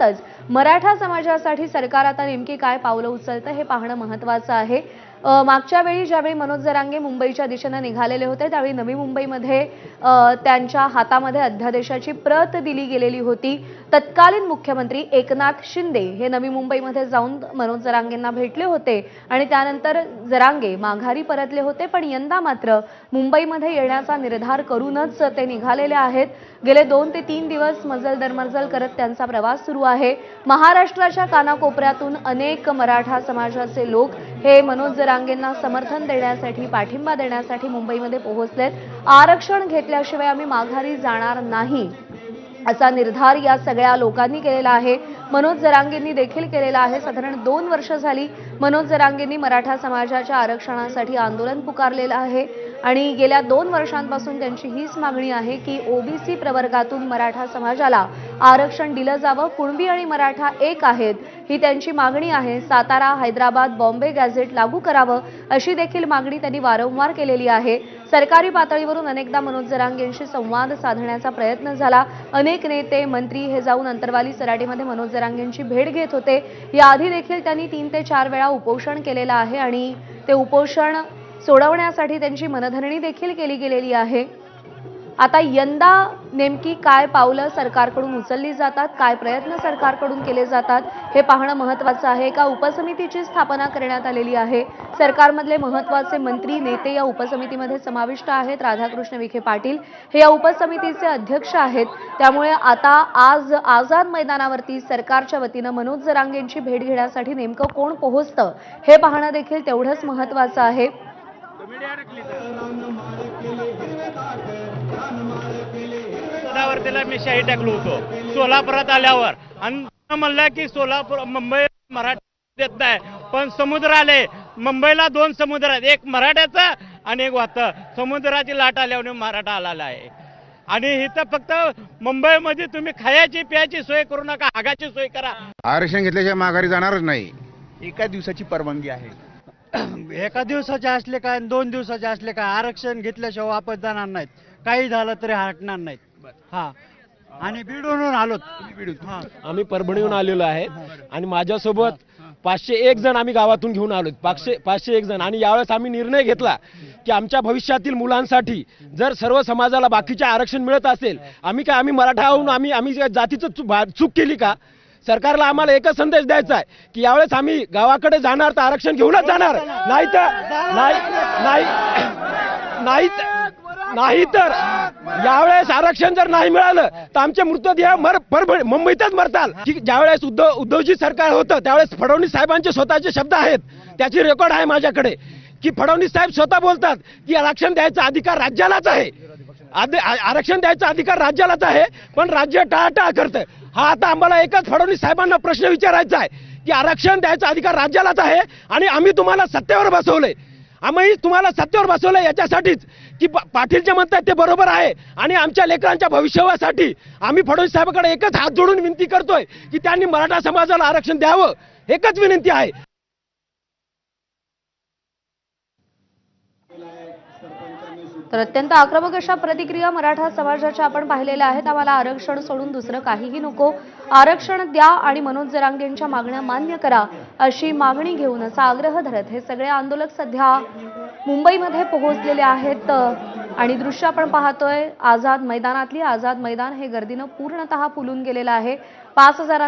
सोबतच मराठा समाजासाठी सरकार आता नेमकी काय पावलं उचलतं हे पाहणं महत्त्वाचं आहे। मागच्या वेळी ज्यावेळी मनोज जरांगे मुंबईच्या दिशेने निघालेले होते त्यावेळी नवी मुंबईमध्ये त्यांच्या हातामध्ये अध्यादेशाची प्रत दिली गेलेली होती। तत्कालीन मुख्यमंत्री एकनाथ शिंदे हे नवी मुंबईमध्ये जाऊन मनोज जरांगेंना भेटले होते आणि त्यानंतर जरांगे माघारी परतले होते। पण यंदा मात्र मुंबईमध्ये येण्याचा निर्धार करूनच ते निघालेले आहेत। गेले 2 ते 3 दिवस मजल दरमजल करत त्यांचा प्रवास सुरू आहे। महाराष्ट्राच्या कानाकोपऱ्यातून अनेक मराठा समाजाचे लोक हे मनोज जरांगेंना समर्थन देण्यासाठी पाठिंबा देण्यासाठी मुंबईमध्ये पोहोचलेत। आरक्षण घेतल्याशिवाय आम्ही माघारी जाणार नाही असा निर्धार या सगळ्या लोकांनी केलेला आहे। मनोज जरांगेंनी देखील केलेला आहे। साधारण 2 वर्ष झाली मनोज जरांगेंनी मराठा समाजाच्या आरक्षणासाठी आंदोलन पुकारलेलं आहे आणि गेल्या 2 वर्षांपासून त्यांची हीच मागणी आहे की ओबीसी प्रवर्गातून मराठा समाजाला आरक्षण दिलं जावं। कुणबी आणि मराठा एक आहेत ही त्यांची मागणी आहे। सातारा, हैदराबाद, बॉम्बे गॅझेट लागू करावं अशी देखील मागणी त्यांनी वारंवार केलेली आहे। सरकारी पातळीवरून अनेकदा मनोज जरांगेंशी संवाद साधण्याचा प्रयत्न झाला। अनेक नेते मंत्री हे जाऊन अंतरवाली सराटीमध्ये मनोज जरांगेंची भेट घेत होते। याआधी देखील त्यांनी 3 ते 4 वेळा उपोषण केलेलं आहे आणि ते उपोषण सोडवण्यासाठी त्यांची मनधरणी देखील केली गेलेली आहे। आता यंदा नेमकी काय पावलं सरकारकडून उचलली जातात, काय प्रयत्न सरकारकडून केले जातात हे पाहणं महत्त्वाचं आहे। एका उपसमितीची स्थापना करण्यात आलेली आहे। सरकारमधले महत्त्वाचे मंत्री नेते या उपसमितीमध्ये समाविष्ट आहेत। राधाकृष्ण विखे पाटील हे या उपसमितीचे अध्यक्ष आहेत। त्यामुळे आता आज आझाद मैदानावरती सरकारच्या वतीनं मनोज जरांगेंची भेट घेण्यासाठी नेमकं कोण पोहोचतं हे पाहणं देखील तेवढंच महत्त्वाचं आहे। सदावर्तीला मी शाही टाकलो होतो सोलापुरात आल्यावर आणि म्हणलं की सोलापूर मुंबई मराठी देत नाही, पण समुद्र आले मुंबईला 2 समुद्र आहेत, एक मराठ्याचा आणि एक वाहतं। समुद्राची लाट आल्यावर मराठा आलेला आहे आणि इथं फक्त मुंबईमध्ये तुम्ही खायची प्यायची सोय करू नका, हागाची सोय करा। आरक्षण घेतल्याशिवाय माघारी जाणारच नाही। एका दिवसाची परवानगी आहे। एका दिवसाचे असले काय 2 दिवसाचे असले काय आरक्षण घेतल्याशिवाय वापस जाणार नाहीत। काही झालं तरी हटणार नाहीत। हा आणि बीडवरून आलोत। आम्ही परभणीहून आलेलो आहे आणि माझ्यासोबत 501 जण आम्ही गावातून घेऊन आलो। 501 जण आणि यावेळेस आम्ही निर्णय घेतला की आमच्या भविष्यातील मुलांसाठी जर सर्व समाजाला बाकीचे आरक्षण मिळत असेल, आम्ही मराठा होऊन आम्ही जातीचं चूक केली का? सरकारला आम्हाला एकच संदेश द्यायचा आहे की यावेळेस आम्ही गावाकडे जाणार तर आरक्षण घेऊनच जाणार, नाही तर यावेळेस आरक्षण जर नाही मिळालं तर आमचे मृतदेह मुंबईतच मरताल। ज्यावेळेस उद्धवजी सरकार होतं त्यावेळेस फडणवीस साहेबांचे स्वतःचे शब्द आहेत, त्याची रेकॉर्ड आहे माझ्याकडे की फडणवीस साहेब स्वतः बोलतात की आरक्षण द्यायचा अधिकार राज्यालाच आहे, आरक्षण द्यायचा अधिकार राज्यालाच आहे, पण राज्य टाळाटाळ करतं। हा आता आम्हाला एकच फडणवीस साहेबांना प्रश्न विचारायचा आहे की आरक्षण द्यायचा अधिकार राज्यालाच आहे आणि आम्ही तुम्हाला सत्तेवर बसवलंय, आम्ही तुम्हाला सत्तेवर बसवलंय याच्यासाठीच की पाटील जे म्हणतात ते बरोबर आहे आणि आमच्या लेकरांच्या भविष्यासाठी आम्ही फडणवीस साहेबांकडे एकच हात जोडून विनंती करतोय की त्यांनी मराठा समाजाला आरक्षण द्यावं, एकच विनंती आहे। तर अत्यंत आक्रमक अशा प्रतिक्रिया मराठा समाजाच्या आपण पाहिलेल्या आहेत। आम्हाला आरक्षण सोडून दुसरं काहीही नको, आरक्षण द्या आणि मनोज जरांगेंच्या मागण्या मान्य करा अशी मागणी घेऊन असा आग्रह धरत हे सगळे आंदोलक सध्या मुंबईमध्ये पोहोचलेले आहेत आणि दृश्य आपण पाहतोय आझाद मैदानातली। आझाद मैदान हे गर्दीनं पूर्णतः फुलून गेलेलं आहे। 5000